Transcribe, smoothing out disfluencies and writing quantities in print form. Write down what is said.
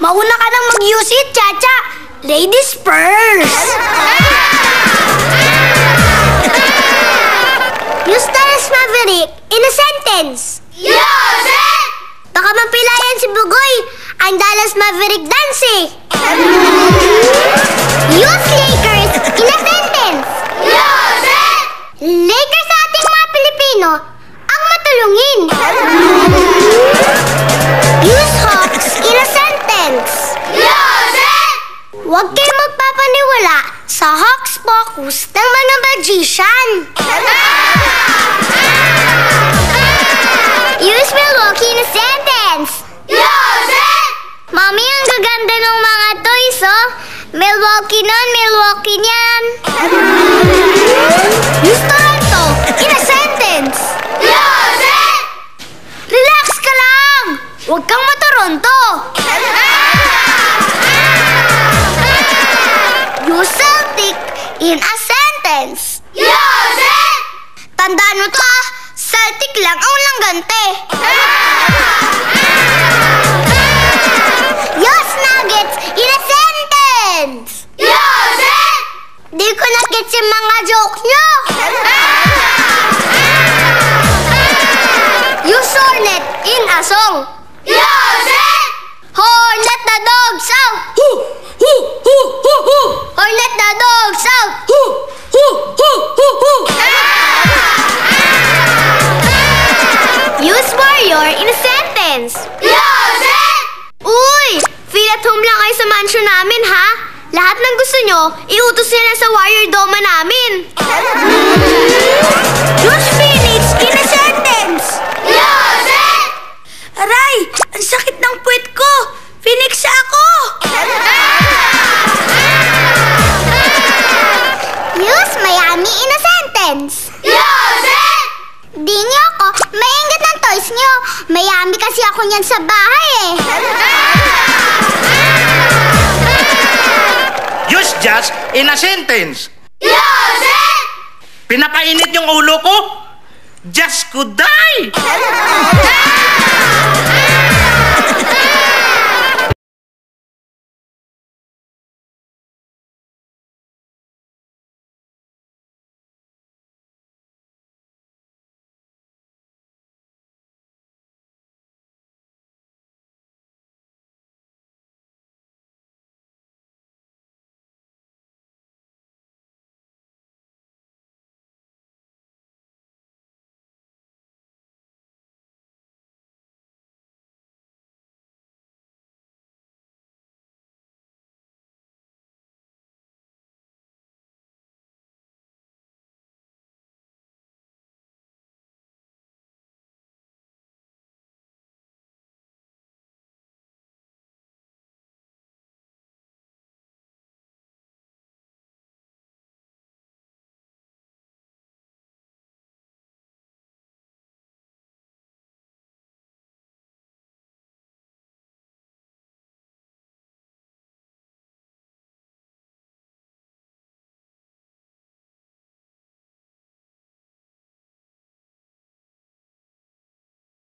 Mauna ka nang mag-use it, Chacha. Ladies first. Use Dallas Maverick in a sentence. Use it! Baka mapilayan si Bugoy. Ang Dallas Maverick dance eh. Use Lakers in a sentence. Use it! Lakers sa ating mga Pilipino ang matulungin. Use Hawks in a sentence. Use it! Huwag kayo magpapaniwala sa Hawks Pocus ng mga magician. Use Milwaukee in a sentence. Use it! Mommy, ang gaganda ng mga toys, oh. Milwaukee nun, Milwaukee niyan. Use Toronto in a sentence. Use it! Relax ka lang. Huwag kang matoronto. Use Celtic in a sentence. Use it! Tandaan mo to, ah. Celtic lang ang walang gante. Use Nuggets in a sentence. Use it! Di ko na-gets yung mga joke nyo. Use Hornet in a song. Use it! Hornet the dog sound. Hornet the dog sound. Use Warrior in a sentence. Use it! Uy! Feel at home lang kayo sa mansion namin, ha? Lahat ng gusto nyo, iutos nyo na sa Warrior Doma namin. Use Phoenix in a sentence. Use it! Aray! Ang sakit ng puwet ko! Phoenix ako! Use Miami in a sentence. Use it! Di niyo ako, maingat ng toys niyo. Miami kasi ako niyan sa bahay eh. Use just in a sentence. Use it! Pinapainit yung ulo ko. Just could die.